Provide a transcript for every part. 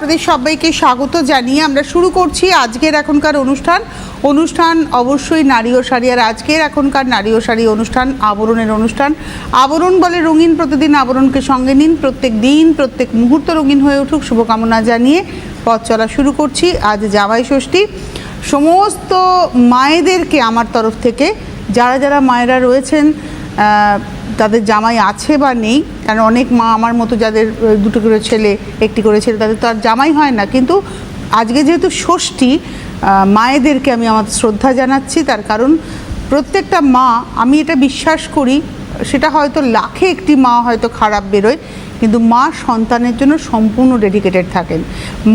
আপনাদের সবাইকে স্বাগত জানিয়ে আমরা শুরু করছি আজকের এখনকার অনুষ্ঠান অবশ্যই নারী ও শাড়ি। আর আজকের এখনকার নারী ও শাড়ি অনুষ্ঠান আবরণের অনুষ্ঠান। আবরণ বলে রঙিন, প্রতিদিন আবরণকে সঙ্গে নিন, প্রত্যেক দিন প্রত্যেক মুহূর্ত রঙিন হয়ে উঠুক শুভকামনা জানিয়ে পথ চলা শুরু করছি। আজ জামাই ষষ্ঠী। সমস্ত মায়েদেরকে আমার তরফ থেকে, যারা যারা মায়েরা রয়েছেন তাদের জামাই আছে বা নেই, কারণ অনেক মা আমার মতো যাদের দুটো করে ছেলে, একটি করে ছেলে, তাদের তো আর জামাই হয় না, কিন্তু আজকে যেহেতু ষষ্ঠী মায়েদেরকে আমি আমার শ্রদ্ধা জানাচ্ছি। তার কারণ প্রত্যেকটা মা, আমি এটা বিশ্বাস করি, সেটা হয়তো লাখে একটি মা হয়তো খারাপ বেরোয়, কিন্তু মা সন্তানের জন্য সম্পূর্ণ ডেডিকেটেড থাকেন।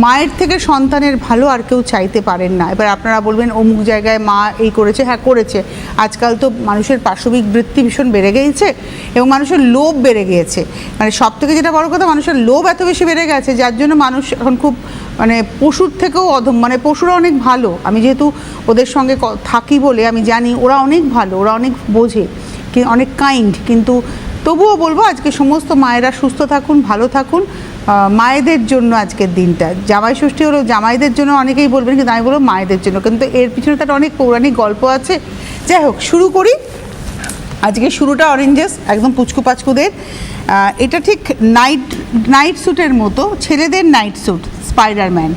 মায়ের থেকে সন্তানের ভালো আর কেউ চাইতে পারেন না। এবার আপনারা বলবেন অমুক জায়গায় মা এই করেছে, হ্যাঁ করেছে। আজকাল তো মানুষের পাশবিক বৃত্তি ভীষণ বেড়ে গিয়েছে এবং মানুষের লোভ বেড়ে গিয়েছে। মানে সব থেকে যেটা বড় কথা, মানুষের লোভ এত বেশি বেড়ে গেছে, যার জন্য মানুষ এখন খুব পশুর থেকেও অধম। পশুরা অনেক ভালো, আমি যেহেতু ওদের সঙ্গে থাকি বলে আমি জানি ওরা অনেক ভালো, ওরা অনেক বোঝে, অনেক কাইন্ড। কিন্তু তবুও বলবো আজকে সমস্ত মায়েরা সুস্থ থাকুন, ভালো থাকুন। মায়েদের জন্য আজকের দিনটা, জামাই ষষ্ঠী হলো জামাইদের জন্য অনেকেই বলবেন, কিন্তু আমি বলবো মায়েদের জন্য, কিন্তু এর পিছনে তার অনেক পৌরাণিক গল্প আছে। যাই হোক, শুরু করি। আজকে শুরুটা অরেঞ্জেস, একদম পুচকু পাচকুদের। এটা ঠিক নাইট স্যুটের মতো, ছেলেদের নাইট স্যুট, স্পাইডারম্যান।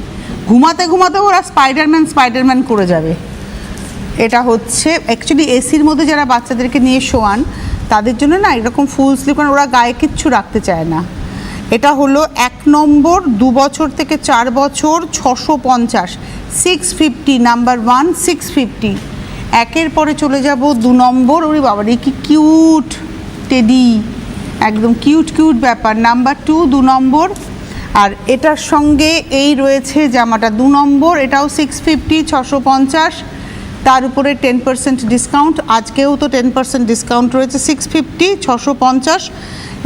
ঘুমাতে ঘুমাতে ওরা স্পাইডারম্যান করে যাবে। এটা হচ্ছে অ্যাকচুয়ালি এসির মধ্যে যারা বাচ্চাদেরকে নিয়ে শোয়ান তাদের জন্য না এরকম ফুল স্লিভ, কারণ ওরা গায়ে কিচ্ছু রাখতে চায় না। এটা হলো 1 নম্বর, 2 বছর থেকে 4 বছর 650, 650 নাম্বার 1, 650। একের পরে চলে যাব 2 নম্বর। ওরে বাবা রে, কি কিউট টেডি, একদম কিউট ব্যাপার। নাম্বার 2, 2 নম্বর। আর এটার সঙ্গে এই রয়েছে জামাটা 2 নম্বর, এটাও 650, 650। তার উপরে 10% ডিসকাউন্ট, আজকেও তো 10% ডিসকাউন্ট রয়েছে। 650, 650।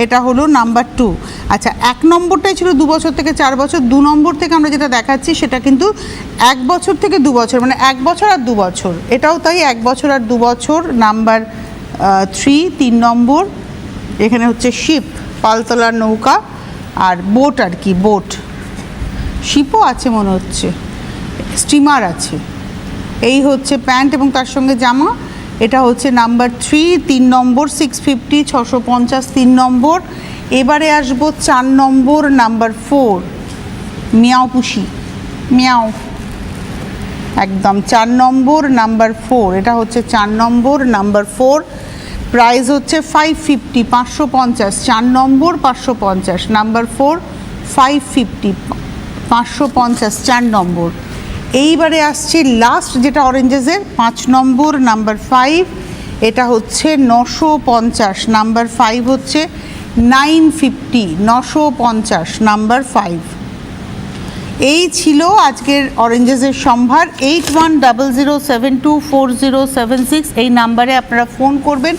এটা হলো নাম্বার 2। আচ্ছা, 1 নম্বরটাই ছিল 2 বছর থেকে 4 বছর। 2 নম্বর থেকে আমরা যেটা দেখাচ্ছি সেটা কিন্তু 1 বছর থেকে 2 বছর, 1 বছর আর 2 বছর। এটাও তাই, 1 বছর আর 2 বছর। নাম্বার 3, 3 নম্বর। এখানে হচ্ছে শিপ, পালতোলার নৌকা, আর বোট, আর কি বোট, শিপও আছে মনে হচ্ছে, স্টিমার আছে। এই হচ্ছে প্যান্ট এবং তার সঙ্গে জামা। এটা হচ্ছে নাম্বার 3, 3 নম্বর, 650, 650, 3 নম্বর। এবারে আসবো 4 নম্বর, নাম্বার 4, মিয়াও পুষি, মিয়াও, একদম 4 নম্বর, নাম্বার 4। এটা হচ্ছে 4 নম্বর, নাম্বার 4। প্রাইস হচ্ছে 550, 550। 4 নম্বর 550, নাম্বার 4 550, 550, 4 নম্বর। এইবারে আসছে লাস্ট যেটা অরেঞ্জেসের, 5 নম্বর, নাম্বার 5। এটা হচ্ছে 950, নাম্বার 5 হচ্ছে 950, 950, নাম্বার 5। এই ছিল আজকের অরেঞ্জেসের সম্ভার। 8100724076 এই নাম্বারে আপনারা ফোন করবেন,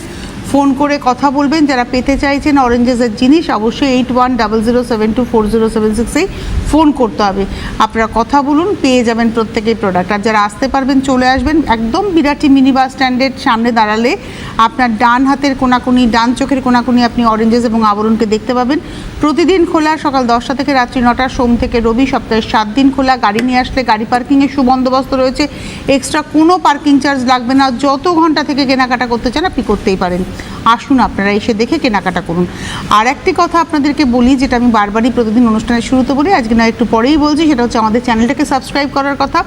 ফোন করে কথা বলবেন। যারা পেতে চাইছেন অরেঞ্জেসের জিনিস, অবশ্যই 8100724076 ফোন করতে হবে। আপনারা কথা বলুন, পেয়ে যাবেন প্রত্যেকেই প্রোডাক্ট। আর যারা আসতে পারবেন চলে আসবেন। একদম বিরাটি মিনি বাস স্ট্যান্ডের সামনে দাঁড়ালে আপনার ডান হাতের কোনাকুনি, ডান চোখের কোনাকুনি আপনি অরেঞ্জেস এবং আবরণকে দেখতে পাবেন। প্রতিদিন খোলা, সকাল 10টা থেকে রাত্রি 9টা, সোম থেকে রবি, সপ্তাহে 7 দিন খোলা। গাড়ি নিয়ে আসলে গাড়ি পার্কিংয়ের সুবন্দোবস্ত রয়েছে, এক্সট্রা কোনো পার্কিং চার্জ লাগবে না। যত ঘন্টা থেকে কেনাকাটা করতে চান আপনি করতেই পারেন। আসুন, আপনারা এসে দেখে কেনাকাটা করুন। আর একটি কথা আপনাদেরকে বলি, যেটা আমি বারবারই প্রতিদিন অনুষ্ঠানের শুরুতে বলি, আজকে না একটু পরেই বলছি, সেটা হচ্ছে আমাদের চ্যানেলটাকে সাবস্ক্রাইব করার কথা।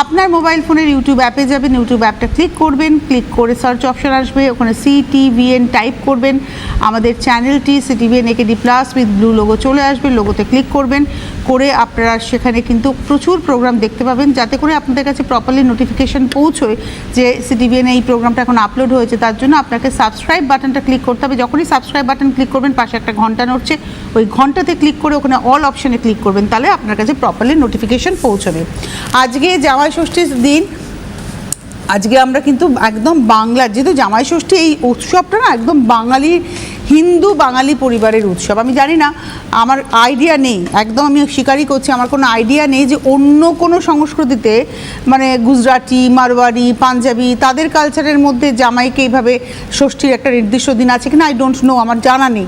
আপনার মোবাইল ফোনের ইউটিউব অ্যাপে যাবেন, ইউটিউব অ্যাপটা ক্লিক করবেন, ক্লিক করে সার্চ অপশন আসবে, ওখানে CTVN টাইপ করবেন। আমাদের চ্যানেলটি CTVN AKD+ with blue logo চলে আসবে, লোগোতে ক্লিক করবেন, করে আপনারা সেখানে কিন্তু প্রচুর প্রোগ্রাম দেখতে পাবেন, যাতে করে আপনাদের কাছে প্রপারলি নোটিফিকেশান পৌঁছয় যে CTVN এই প্রোগ্রামটা এখন আপলোড হয়েছে। তার জন্য আপনাকে সাবস্ক্রাইব বাটনটা ক্লিক করতে হবে। যখনই সাবস্ক্রাইব বাটন ক্লিক করবেন, পাশে একটা ঘন্টা নড়ছে, ওই ঘন্টাতে ক্লিক করে ওখানে অল অপশানে ক্লিক করবেন, তাহলে আপনার কাছে প্রপারলি নোটিফিকেশান পৌঁছবে। আজকে জামাই ষষ্ঠীর দিন। আজকে আমরা কিন্তু একদম বাংলার, যেহেতু জামাই ষষ্ঠী এই উৎসবটা না একদম বাঙালি, হিন্দু বাঙালি পরিবারের উৎসব। আমি জানি না, আমার আইডিয়া নেই, একদম আমি স্বীকারই করছি, আমার কোনো আইডিয়া নেই যে অন্য কোনো সংস্কৃতিতে, গুজরাটি, মারওয়াড়ি, পাঞ্জাবি, তাদের কালচারের মধ্যে জামাইকে এইভাবে ষষ্ঠীর একটা নির্দিষ্ট দিন আছে কিনা, আই ডোন্ট নো, আমার জানা নেই।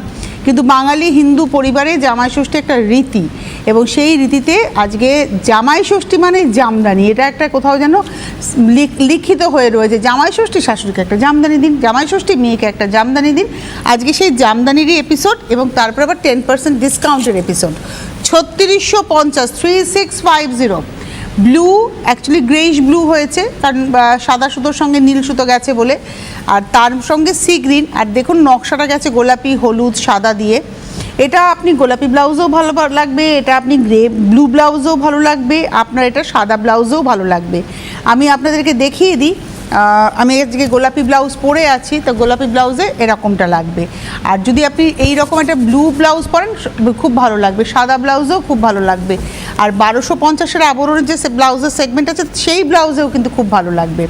কিন্তু বাঙালি হিন্দু পরিবারে জামাই ষষ্ঠী একটা রীতি, এবং সেই রীতিতে আজকে জামাই ষষ্ঠী মানে জামদানি, এটা একটা কোথাও যেন লিখিত হয়ে রয়েছে। জামাই ষষ্ঠী শাশুড়িকে একটা জামদানি দিন, জামাই ষষ্ঠী মেয়েকে একটা জামদানি দিন। আজকে সেই জামদানিরই এপিসোড, এবং তারপর আবার 10% ডিসকাউন্টের episode. 3650 3650 blue, actually greyish blue হয়েছে কারণ সাদা সুতোর সঙ্গে নীল সুতো গেছে বলে, আর তার সঙ্গে সি গ্রিন, আর দেখুন নকশাটা গেছে গোলাপি হলুদ সাদা দিয়ে। এটা আপনি গোলাপি ব্লাউজও ভালো লাগবে, এটা আপনি গ্রে ব্লু ব্লাউজও ভালো লাগবে, আপনার এটা সাদা ব্লাউজও ভালো লাগবে। আমি আপনাদেরকে দেখিয়ে দিই, আমি আজকে গোলাপি ব্লাউজ পরে আছি, তো গোলাপি ব্লাউজে এরকমটা লাগবে। আর যদি আপনি এই রকম একটা ব্লু ব্লাউজ পরেন খুব ভালো লাগবে, সাদা ব্লাউজেও খুব ভালো লাগবে। আর 1250-এর আবরণের যে ব্লাউজের সেগমেন্ট আছে সেই ব্লাউজেও কিন্তু খুব ভালো লাগবে।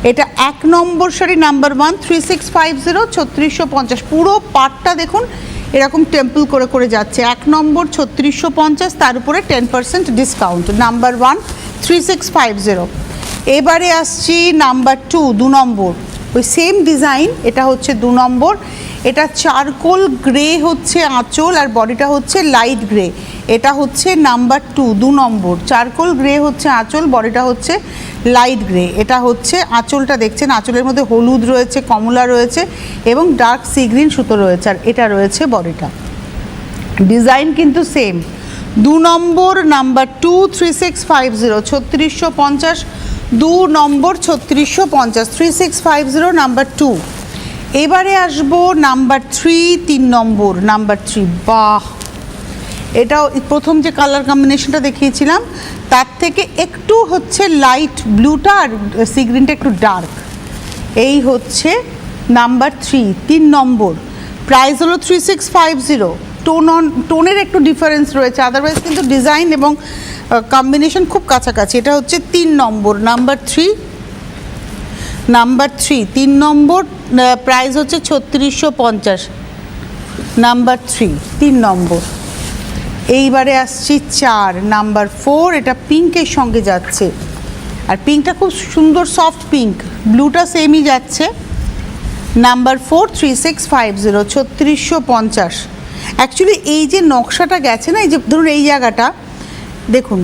এটা 1 নম্বর শাড়ি নাম্বার 1 3650 3650, পুরো পাটটা দেখুন এরকম টেম্পল করে করে যাচ্ছে। 1 নম্বর 3650, তার উপরে 10% ডিসকাউন্ট, নাম্বার 1 3650। এবারে আসছি নাম্বার 2 2 নম্বর, ওই সেম ডিজাইন, এটা হচ্ছে 2 নম্বর। এটা চারকোল গ্রে হচ্ছে আঁচল, আর বডিটা হচ্ছে লাইট গ্রে। এটা হচ্ছে নাম্বার 2 নম্বর, চারকোল গ্রে হচ্ছে আঁচল, বডিটা হচ্ছে লাইট গ্রে। এটা হচ্ছে আঁচলটা দেখছেন, আঁচলের মধ্যে হলুদ রয়েছে, কমলা রয়েছে এবং ডার্ক সি গ্রিন সুতো রয়েছে, আর এটা রয়েছে বডিটা। ডিজাইন কিন্তু সেম। 2 নম্বর নাম্বার 2 3650 3650, 2 নম্বর 3650 3650 নাম্বার 2। এবারে আসবো নাম্বার 3 3 নম্বর নাম্বার 3। বাহ, এটাও প্রথম যে কালার কম্বিনেশনটা দেখিয়েছিলাম তার থেকে একটু হচ্ছে লাইট ব্লুটা, আর সি গ্রিনটা একটু ডার্ক। এই হচ্ছে নাম্বার 3 নম্বর। প্রাইস হলো 3650। টোনের একটু ডিফারেন্স রয়েছে, আদারওয়াইজ কিন্তু ডিজাইন এবং কম্বিনেশন খুব কাছাকাছি। এটা হচ্ছে 3 নম্বর নাম্বার 3 3 নম্বর, প্রাইস হচ্ছে 3650 নাম্বার 3 নম্বর। এইবারে আসছি 4 নাম্বার 4, এটা পিঙ্কের সঙ্গে যাচ্ছে, আর পিঙ্কটা খুব সুন্দর সফট পিঙ্ক, ব্লুটা সেমই যাচ্ছে। নাম্বার 4 3650 3650। অ্যাকচুয়ালি এই যে নকশাটা গেছে না, এই যে ধরুন এই জায়গাটা দেখুন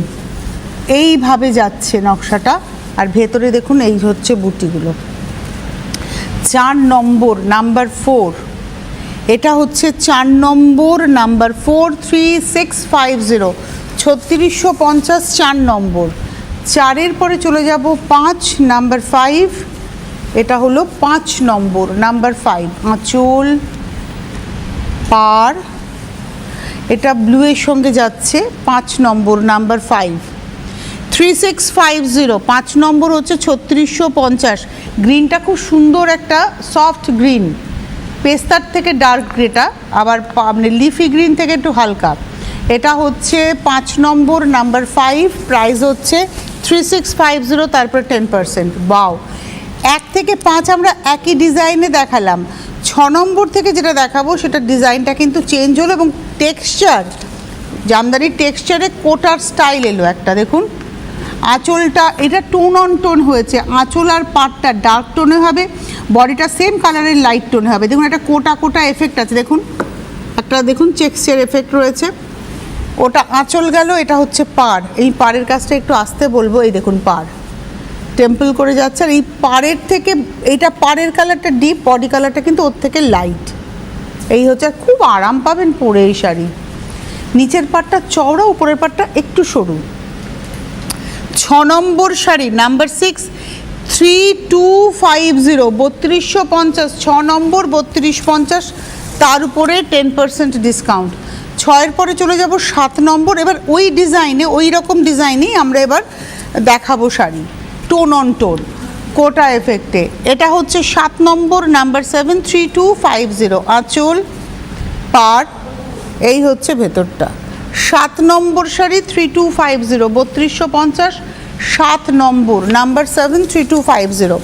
এইভাবে যাচ্ছে নকশাটা, আর ভেতরে দেখুন এই হচ্ছে বুটিগুলো। 4 নম্বর নাম্বার 4, এটা হচ্ছে 4 নম্বর নাম্বার 4 3650 3650 4 নম্বর। 4-এর পরে চলে যাব 5 নাম্বার 5, এটা হলো 5 নম্বর নাম্বার 5। আঁচল পার, এটা ব্লুয়ের সঙ্গে যাচ্ছে, 5 নম্বর নাম্বার 5 3650। 5 নম্বর হচ্ছে 3650। গ্রিনটা খুব সুন্দর একটা সফট গ্রিন, পেস্তার থেকে ডার্ক গ্রেটা, আবার মানে লিফি গ্রিন থেকে একটু হালকা। এটা হচ্ছে 5 নম্বর নাম্বার 5, প্রাইস হচ্ছে 3650, তারপর 10%। বাও, 1 থেকে 5 আমরা একই ডিজাইনে দেখালাম। 6 নম্বর থেকে যেটা দেখাবো সেটা ডিজাইনটা কিন্তু চেঞ্জ হলো, এবং টেক্সচার, জামদানির টেক্সচারে কোটার স্টাইল এলো একটা। দেখুন আঁচলটা, এটা টোন অন টোন হয়েছে, আঁচল আর পাটটা ডার্ক টোনে হবে, বডিটা সেম কালারের লাইট টোনে হবে। দেখুন একটা কোটা কোটা এফেক্ট আছে, দেখুন একটা দেখুন চেক্সের এফেক্ট রয়েছে। ওটা আঁচল গেল, এটা হচ্ছে পাড়। এই পাড়ের কাজটা একটু আসতে বলবো, এই দেখুন পাড় টেম্পল করে যাচ্ছে, আর এই পাড়ের থেকে এইটা পাড়ের কালারটা ডিপ, বডি কালারটা কিন্তু ওর থেকে লাইট। এই হচ্ছে, খুব আরাম পাবেন পরে এই শাড়ি। নিচের পাটটা চওড়া, উপরের পাটটা একটু সরু। 6 নম্বর শাড়ি নাম্বার 6 3250 3250, 6 নম্বর 3250, তার উপরে 10% ডিসকাউন্ট। 6-এর পরে চলে যাব 7 নম্বর। এবার ওই ডিজাইনে, ওই রকম ডিজাইনেই আমরা এবার দেখাবো শাড়ি, টোন অন টোন কোটা এফেক্টে। এটা হচ্ছে 7 নম্বর নাম্বার 7 3250। আঁচল পাড়, এই হচ্ছে ভেতরটা। 7 নম্বর শাড়ি 3250 3250, 7 নম্বর নাম্বার 7 3250।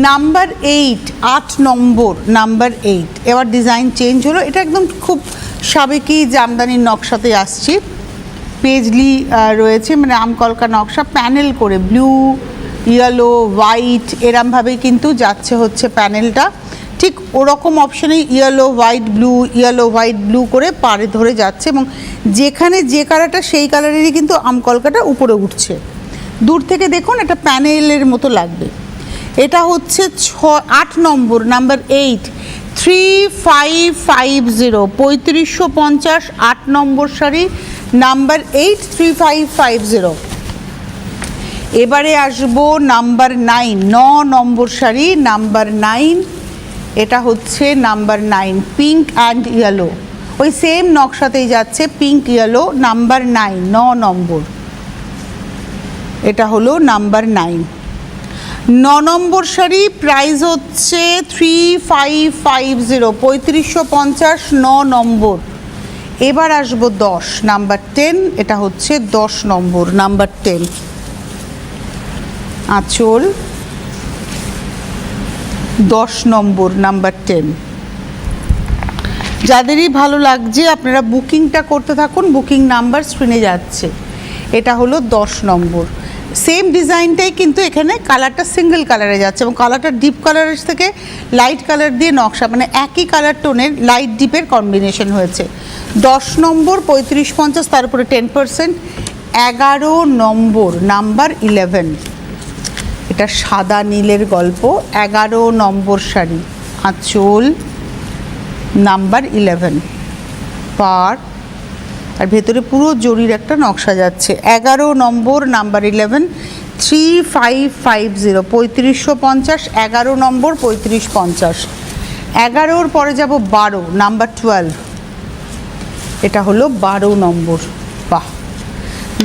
নাম্বার 8 8 নম্বর নাম্বার 8। এবার ডিজাইন চেঞ্জ হলো, এটা একদম খুব সাবেকি জামদানির নকশাতে আসছি। পেজলি রয়েছে, মানে আমকলকা নকশা, প্যানেল করে ব্লু ইয়েলো হোয়াইট এরমভাবেই কিন্তু যাচ্ছে হচ্ছে প্যানেলটা। ঠিক ওরকম অপশানে ইয়েলো হোয়াইট ব্লু করে পাড়ে ধরে যাচ্ছে, এবং যেখানে যে কালারটা সেই কালারেরই কিন্তু আমকলকাটা উপরে উঠছে। দূর থেকে দেখুন একটা প্যানেলের মতো লাগবে। এটা হচ্ছে 8 নম্বর, নাম্বার 8, 3550, 3550, 8 নম্বর শাড়ি, নাম্বার 8, 3550। এবারে আসবো নাম্বার 9, 9 নম্বর শাড়ি, নাম্বার 9, এটা হচ্ছে নাম্বার 9, পিঙ্ক অ্যান্ড ইয়েলো, ওই সেম নকশাতেই যাচ্ছে, পিঙ্ক ইয়েলো, নাম্বার 9, 9 নম্বর, এটা হলো নাম্বার 9। 9 নম্বর শাড়ি, প্রাইস হচ্ছে 3550, 3550, 9 নম্বর। এবার আসবো 10, নাম্বার 10, এটা হচ্ছে 10 নম্বর, নাম্বার 10। আঁচল 10 নম্বর, নাম্বার 10। যাদেরই ভালো লাগছে আপনারা বুকিংটা করতে থাকুন, বুকিং নাম্বার স্ক্রিনে যাচ্ছে। এটা হলো 10 নম্বর। সেম ডিজাইনটাই কিন্তু এখানে কালারটা সিঙ্গেল কালারে যাচ্ছে, এবং কালারটা ডিপ কালারের থেকে লাইট কালার দিয়ে নকশা, মানে একই কালার টোনের লাইট ডিপের কম্বিনেশন হয়েছে। 10 নম্বর, 3550, তার উপরে 10%। 11 নম্বর, নাম্বার 11, এটা সাদা নীলের গল্প, 11 নম্বর শাড়ি, আঁচল, নাম্বার 11, পাড়, আর ভেতরে পুরো জরির একটা নকশা যাচ্ছে। 11 নম্বর, নাম্বার 11, 3550, 3550, 11 নম্বর, 3550। 11-র পরে যাব 12, নাম্বার 12, এটা হলো 12 নম্বর। বাহ,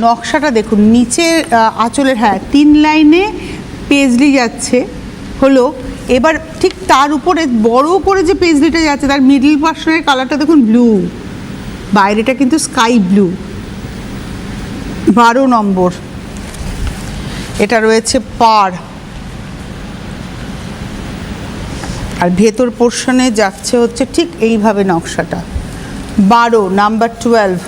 নকশাটা দেখুন, নিচে আঁচলের 3 লাইনে পেজলি যাচ্ছে হলো। এবার ঠিক তার উপরে বড় করে যে পেজলিটা যাচ্ছে তার মিডল পার্সনের কালারটা দেখুন ব্লু, বাইরেটা কিন্তু স্কাই ব্লু। 12 নম্বর, এটা রয়েছে পাড়, আর ভেতর পোর্শনে যাচ্ছে হচ্ছে ঠিক এইভাবে নকশাটা। 12, নাম্বার 12,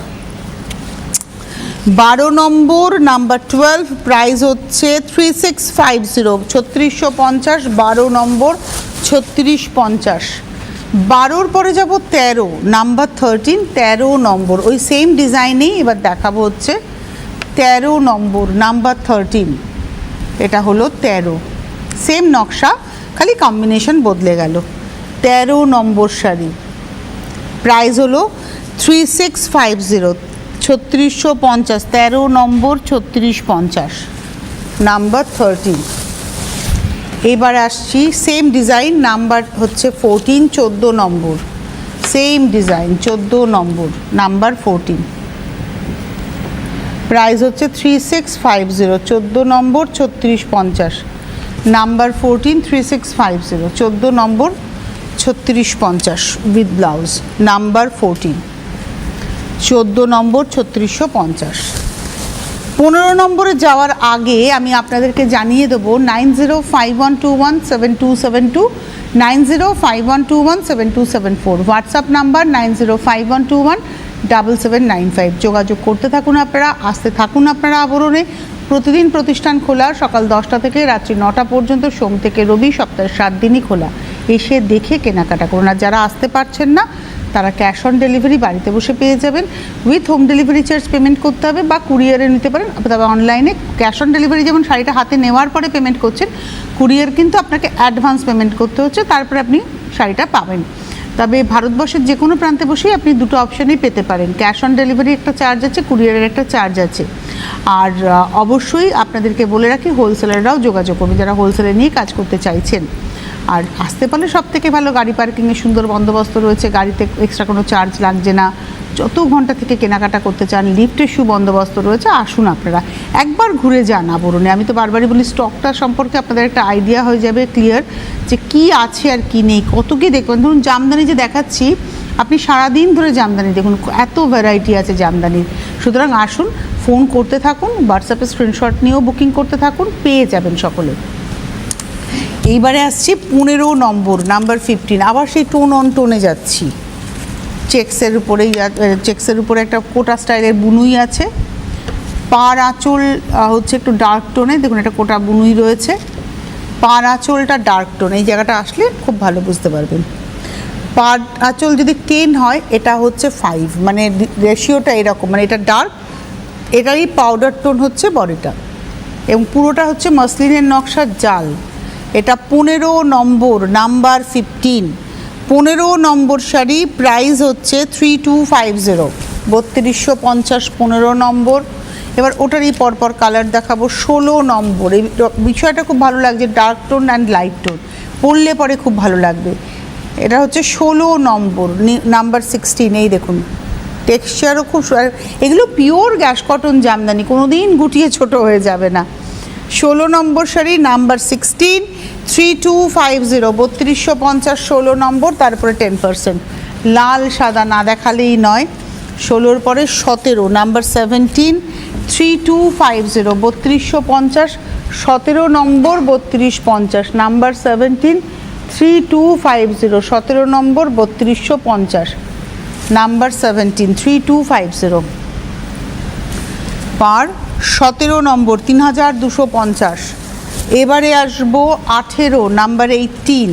12 নম্বর, নাম্বার 12, প্রাইস হচ্ছে 3650, 3650, 12 নম্বর, 3650। 12-র পরে যাব 13, নাম্বার 13, 13 নম্বর, ওই সেম ডিজাইনেই এবার দেখাবো হচ্ছে 13 নম্বর, নাম্বার 13, এটা হলো 13, সেম নকশা, খালি কম্বিনেশন বদলে গেল। 13 নম্বর শাড়ি, প্রাইস হলো 3650, 3650, 13 নম্বর, 3650, নাম্বার 13। এবার আসছি সেম ডিজাইন, নাম্বার হচ্ছে 14, 14 নম্বর, সেম ডিজাইন, 14 নম্বর, নাম্বার 14, প্রাইস হচ্ছে 3650, 14 নম্বর, 3650, number 14, 3650, 14 number, 3650 with blouse, number 14, 14 নম্বর, 3650। 15 নম্বরে যাওয়ার আগে আমি আপনাদেরকে জানিয়ে দেবো 9051217272, 9051217274, হোয়াটসঅ্যাপ নাম্বার 9051217795। যোগাযোগ করতে থাকুন আপনারা, আসতে থাকুন আপনারা আবরণে। প্রতিদিন প্রতিষ্ঠান খোলা, সকাল 10টা থেকে রাত্রি 9টা পর্যন্ত, সোম থেকে রবি, সপ্তাহে 7 দিনই খোলা। এসে দেখে কেনাকাটা করুন। আর যারা আসতে পারছেন না তারা ক্যাশ অন ডেলিভারি বাড়িতে বসে পেয়ে যাবেন, with home delivery charge payment করতে হবে, বা কুরিয়ারে নিতে পারেন। তবে অনলাইনে ক্যাশ অন ডেলিভারি যেমন শাড়িটা হাতে নেওয়ার পরে পেমেন্ট করছেন, কুরিয়ার কিন্তু আপনাকে অ্যাডভান্স পেমেন্ট করতে হচ্ছে, তারপরে আপনি শাড়িটা পাবেন। তবে ভারতবর্ষের যে কোনো প্রান্তে বসেই আপনি দুটো অপশানেই পেতে পারেন, ক্যাশ অন ডেলিভারি একটা চার্জ আছে, কুরিয়ারের একটা চার্জ আছে। আর অবশ্যই আপনাদেরকে বলে রাখি, হোলসেলাররাও যোগাযোগ করবেন যারা হোলসেলে নিয়ে কাজ করতে চাইছেন। আর আসতে পারলে সব থেকে ভালো, গাড়ি পার্কিংয়ের সুন্দর বন্দোবস্ত রয়েছে, গাড়িতে এক্সট্রা কোনো চার্জ লাগছে না। যত ঘন্টা থেকে কেনাকাটা করতে চান, লিফটের সুবন্দোবস্ত রয়েছে। আসুন আপনারা একবার ঘুরে যান আবরণে। আমি তো বারবারই বলি, স্টকটা সম্পর্কে আপনাদের একটা আইডিয়া হয়ে যাবে ক্লিয়ার, যে কি আছে আর কি নেই, কত কি দেখবেন। ধরুন জামদানি যে দেখাচ্ছি, আপনি সারাদিন ধরে জামদানি দেখুন, এত ভ্যারাইটি আছে জামদানির। সুতরাং আসুন, ফোন করতে থাকুন, হোয়াটসঅ্যাপে স্ক্রিনশট নিয়েও বুকিং করতে থাকুন, পেয়ে যাবেন সকলে। এইবারে আসছি 15 নম্বর, নাম্বার 15, আবার সেই টোন অন টোনে যাচ্ছি। চেক্সের উপরে একটা কোটা স্টাইলের বুনুই আছে, পাড় আঁচল হচ্ছে একটু ডার্ক টোনে, দেখুন একটা কোটা বুনুই রয়েছে, পাড় আঁচলটা ডার্ক টোন, এই জায়গাটা আসলে খুব ভালো বুঝতে পারবেন। পাড় আঁচল যদি 10 হয়, এটা হচ্ছে 5, মানে রেশিওটা এরকম, মানে এটা ডার্ক, এটারই পাউডার টোন হচ্ছে বডিটা, এবং পুরোটা হচ্ছে মসলিনের নকশার জাল। এটা 15 নম্বর, নাম্বার 15, 15 নম্বর শাড়ি, প্রাইস হচ্ছে 3250, 3250, 15 নম্বর। এবার ওটারই পরপর কালার দেখাবো। 16 নম্বর, এই বিষয়টা খুব ভালো লাগছে, dark tone and light tone, পরলে পরে খুব ভালো লাগবে। এটা হচ্ছে 16 নম্বর, নাম্বার 16, এই দেখুন টেক্সচারও খুব, এগুলো পিওর গ্যাস কটন জামদানি, কোনো দিন গুটিয়ে ছোট হয়ে যাবে না। 16 নম্বর শাড়ি, নাম্বার 16, 3250, 3250, 16 নম্বর, তারপরে 10%। লাল সাদা না দেখালেই নয়। 16-র পরে 17, নাম্বার 17, 3250, 3250, 17 নম্বর, 3250, নাম্বার 17, 3250, 17 নম্বর, 3250, নাম্বার 17, 3250। পার 17 নম্বর, 3250। এবারে আসবো 18, নাম্বার 18,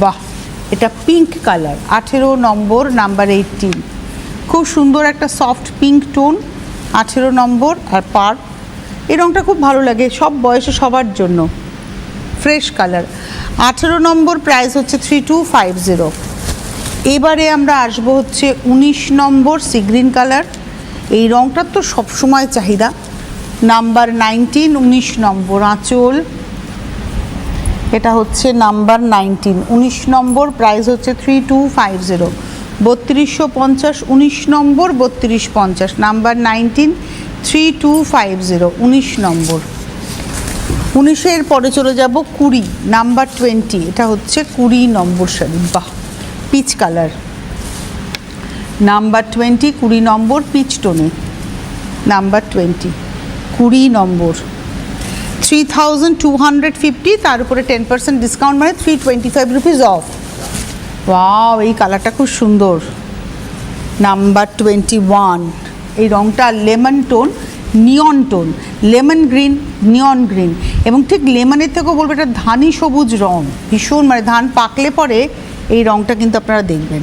বাহ এটা পিঙ্ক কালার, 18 নম্বর, নাম্বার 18, খুব সুন্দর একটা সফট পিঙ্ক টোন, 18 নম্বর। আর পার, এই রঙটা খুব ভালো লাগে, সব বয়সে সবার জন্য, ফ্রেশ কালার। 18 নম্বর, প্রাইস হচ্ছে 3250। এবারে আমরা আসবো হচ্ছে 19 নম্বর, সি গ্রিন কালার, এই রঙটার তো সবসময় চাহিদা, নাম্বার 19, 19 নম্বর, আঁচল, এটা হচ্ছে নাম্বার 19, 19 নম্বর, প্রাইস হচ্ছে 3250, 3250, 19 নম্বর, 3250, নাম্বার 19, 3250, 19 নম্বর। 19-এর পরে চলে যাব 20, নাম্বার 20, এটা হচ্ছে 20 নম্বর শাড়ি, বাহ পিচ কালার, নাম্বার 20, 20 নম্বর, পিচ টোনে, নাম্বার 20, 20 নম্বর, 3250, তার উপরে 10% ডিসকাউন্ট, মানে 325 রুপিস অফ। ওয়াও, এই কালারটা খুব সুন্দর, নাম্বার 21, এই রঙটা lemon tone, neon tone, lemon green, neon green, এবং ঠিক লেমনের থেকেও বলবো এটা ধানি সবুজ রঙ, ভীষণ, মানে ধান পাকলে পরে এই রঙটা কিন্তু আপনারা দেখবেন।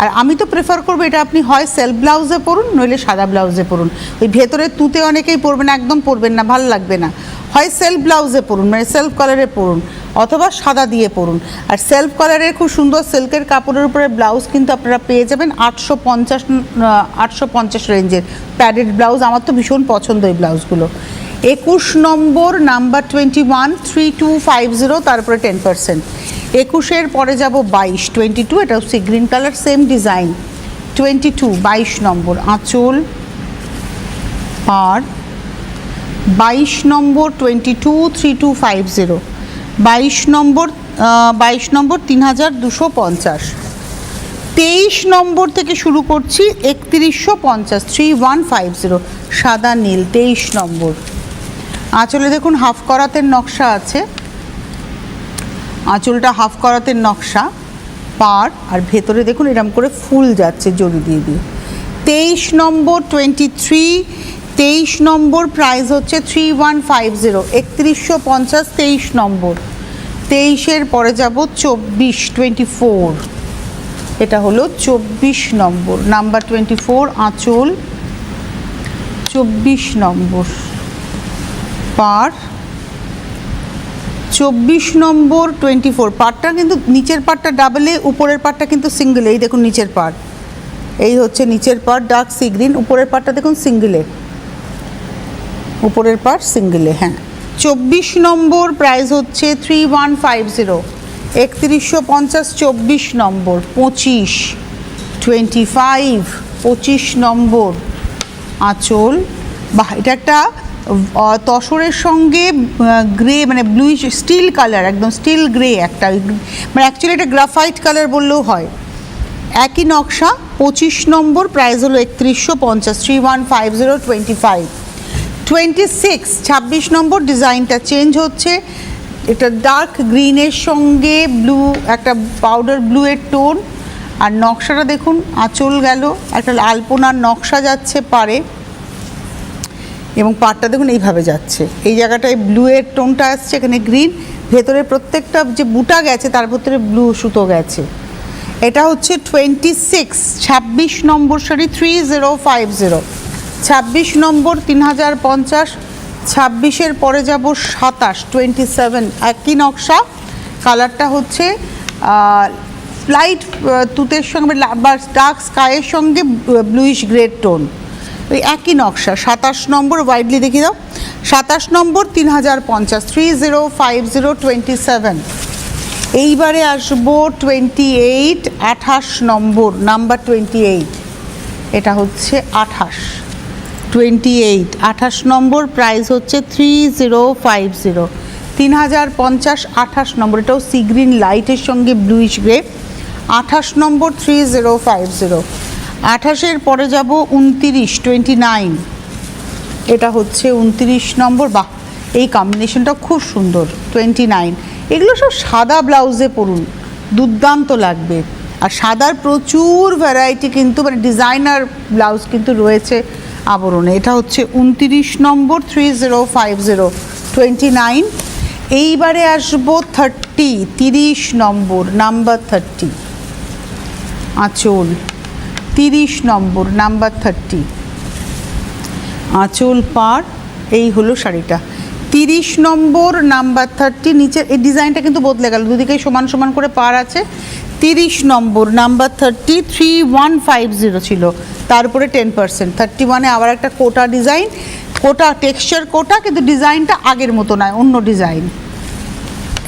আর আমি তো প্রেফার করবো এটা আপনি হয় সেলফ ব্লাউজে পরুন, নইলে সাদা ব্লাউজে পরুন। ওই ভেতরে তুতে অনেকেই পরবেন, একদম পরবেন না, ভালো লাগবে না। হয় সেলফ ব্লাউজে পরুন, মানে সেলফ কালারে পরুন, অথবা সাদা দিয়ে পরুন। আর সেলফ কালারের খুব সুন্দর সিল্কের কাপড়ের উপরে ব্লাউজ কিন্তু আপনারা পেয়ে যাবেন 850 রেঞ্জের প্যাডেড ব্লাউজ। আমার তো ভীষণ পছন্দ এই ব্লাউজগুলো। 21 নম্বর, নাম্বার 21, 3250, তারপরে 10%। 21-এর পরে যাব 22, 22, এটাও sea green colour, same design, 22, 22 নম্বর, আঁচল, আর 22 নম্বর, 22, 3250, 22 নম্বর, 22 নম্বর, 3250। 23 নম্বর থেকে শুরু করছি, 3150, 3150, সাদা নীল, 23 নম্বর। আঁচলে দেখুন হাফ করাতের নকশা আছে, আঁচলটা হাফ করাতের নকশা, পার, আর ভেতরে দেখুন এরকম করে ফুল যাচ্ছে জড়ি দিয়ে দিয়ে। 23 নম্বর, 23, 23 নম্বর, প্রাইস হচ্ছে 3150, 3150, 23 নম্বর। 23-এর পরে যাব 24, 24, এটা হলো 24 নম্বর, নাম্বার 24, আঁচল, 24 নম্বর, পার, 24 নম্বর, 24, পাটটা কিন্তু নিচের পাটটা ডাবলে, উপরের পাটটা কিন্তু সিঙ্গেলে, এই দেখুন নিচের পাট, এই হচ্ছে নিচের পাট ডার্ক সি গ্রিন, উপরের পাটটা দেখুন সিঙ্গেলে, উপরের পাট সিঙ্গেলে, হ্যাঁ। 24 নম্বর, প্রাইস হচ্ছে 3150, 3150, 24 নম্বর, 25, 25, 25 নম্বর, আঁচল, বাহ এটা একটা তসরের সঙ্গে গ্রে, মানে ব্লুইশ স্টিল কালার, একদম স্টিল গ্রে একটা, মানে অ্যাকচুয়ালি এটা গ্রাফাইট কালার বললেও হয়, একই নকশা। 25 নম্বর, প্রাইস হলো 3150, 3150, 25, 26, 26 নম্বর, ডিজাইনটা চেঞ্জ হচ্ছে, এটা ডার্ক গ্রিনের সঙ্গে ব্লু, একটা পাউডার ব্লু এর টোন, আর নকশাটা দেখুন, আঁচল গেল, একটা আলপনার নকশা যাচ্ছে পারে, এবং পাড়টা দেখুন এইভাবে যাচ্ছে, এই জায়গাটায় ব্লু এর টোনটা আসছে, এখানে গ্রিন, ভেতরে প্রত্যেকটা যে বুটা গেছে তার ভেতরে ব্লু সুতো গেছে। এটা হচ্ছে 26 নম্বর শাড়ি 3050, 26 নম্বর 3050, 26-এর পরে যাব 27 একই নকশা, কালারটা হচ্ছে লাইট তুতের সঙ্গে বা ডার্ক স্কাইয়ের সঙ্গে ব্লুইশ গ্রেড টোন, ওই একই নকশা। 27 নম্বর ওয়াইডলি দেখিয়ে দাও, 27 নম্বর 3050, 3050 27। এইবারে আসবো 28 নম্বর, নাম্বার 28, এটা হচ্ছে 28 নম্বর, প্রাইস হচ্ছে 3050, 3050, 28 নম্বর, এটাও সি গ্রিন লাইটের সঙ্গে ব্লুইশ গ্রে। 28 নম্বর 3050, 28-এর পরে যাব 29, এটা হচ্ছে 29 নম্বর। বাহ, এই কম্বিনেশনটা খুব সুন্দর, 29। এগুলো সব সাদা ব্লাউজে পরুন, দুর্দান্ত লাগবে। আর সাদার প্রচুর ভ্যারাইটি কিন্তু, মানে ডিজাইনার ব্লাউজ কিন্তু রয়েছে আবরণে। এটা হচ্ছে 29 নম্বর 3050, 29। এইবারে আসবো 30 নম্বর, নাম্বার 30, আঁচল 30 নম্বর, নাম্বার 30, আঁচল পাড়, এই হলো শাড়িটা। 30 নম্বর, নাম্বার 30, নিচের এই ডিজাইনটা কিন্তু বদলে গেল, দুদিকেই সমান সমান করে পাড় আছে। 30 নম্বর, নাম্বার 30, 3150 ছিল, তার উপরে 10%। 31-এ আবার একটা কোটা ডিজাইন, কোটা টেক্সচার কোটা, কিন্তু ডিজাইনটা আগের মতো নয়, অন্য ডিজাইন।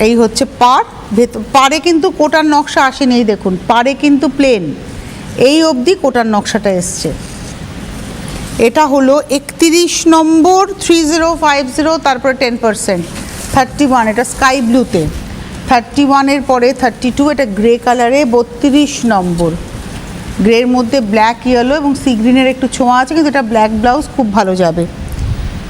এই হচ্ছে পাড়, পাড়ে কিন্তু কোটার নকশা আসেনি, এই দেখুন পাড়ে কিন্তু প্লেন, এই অবধি কোটার নকশাটা এসছে। এটা হলো 31 নম্বর 3050, তারপরে 10%, 31, এটা স্কাই ব্লুতে। 31-এর পরে 32, এটা গ্রে কালারে। 32 নম্বর, গ্রের মধ্যে ব্ল্যাক ইয়েলো এবং সি গ্রিনের একটু ছোঁয়া আছে, কিন্তু এটা ব্ল্যাক ব্লাউজ খুব ভালো যাবে।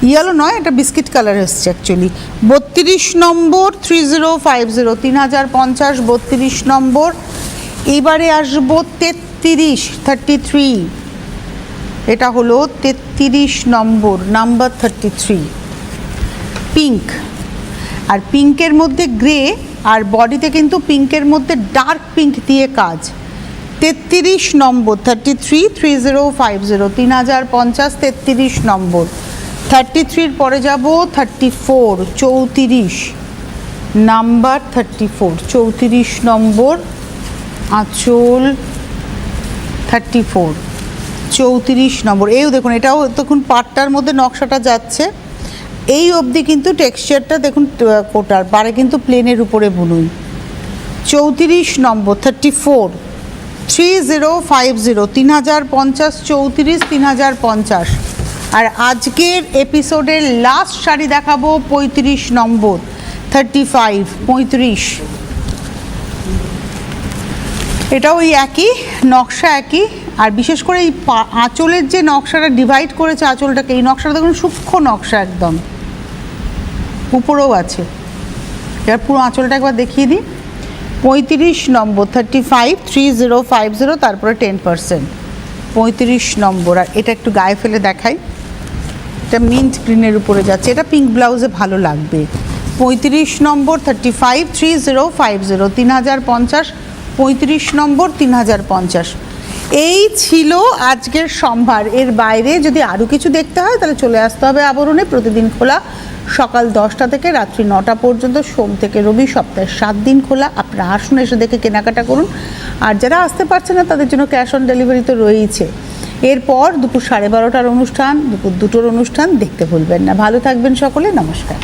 ইয়েলো নয়, এটা বিস্কিট কালার এসছে অ্যাকচুয়ালি। 32 নম্বর 3050, 3050, 32 নম্বর। এবারে আসবো 33, এটা হলো 33 নম্বর, নাম্বার 33, পিঙ্ক। আর পিঙ্কের মধ্যে গ্রে, আর বডিতে কিন্তু পিঙ্কের মধ্যে ডার্ক পিঙ্ক দিয়ে কাজ। 33 নম্বর 33, 3050, 3050, 33 নম্বর। 33-র পরে যাব 34, 34, নাম্বার 34, 34 নম্বর, আঁচল 34, 34 নম্বর। এই দেখুন, এটাও দেখুন পাটটার মধ্যে নকশাটা যাচ্ছে, এই অবধি কিন্তু টেক্সচারটা দেখুন কোটার, পারে কিন্তু প্লেনের উপরে বুনুই। 34 নম্বর 34, 3050, 3050, 34, 3050। আর আজকের এপিসোডের লাস্ট শাড়ি দেখাবো 35 নম্বর 35, 35। এটাও ওই একই নকশা, একই। আর বিশেষ করে এই আঁচলের যে নকশাটা ডিভাইড করেছে আঁচলটাকে, এই নকশাটা দেখুন সূক্ষ্ম নকশা একদম, উপরেও আছে। এবার পুরো আঁচলটা একবার দেখিয়ে দিই। 35 নম্বর 35, 3050, তারপরে 10%, 35 নম্বর। আর এটা একটু গায়ে ফেলে দেখাই, এটা মিন্ট গ্রিনের উপরে যাচ্ছে, এটা পিঙ্ক ব্লাউজে ভালো লাগবে। 35 নম্বর 35, 3050, 3050, 35 নম্বর 3050। এই ছিল আজকের সম্ভার। এর বাইরে যদি আরও কিছু দেখতে হয় তাহলে চলে আসতে হবে আবরণে। প্রতিদিন খোলা সকাল 10টা থেকে রাত্রি 9টা পর্যন্ত, সোম থেকে রবি, সপ্তাহে 7 দিন খোলা। আপনারা আসুন, এসে দেখে কেনাকাটা করুন। আর যারা আসতে পারছে না তাদের জন্য ক্যাশ অন ডেলিভারি তো রয়েইছে। এরপর দুপুর 12:30টার অনুষ্ঠান, দুপুর 2টোর অনুষ্ঠান দেখতে ভুলবেন না। ভালো থাকবেন সকলে, নমস্কার।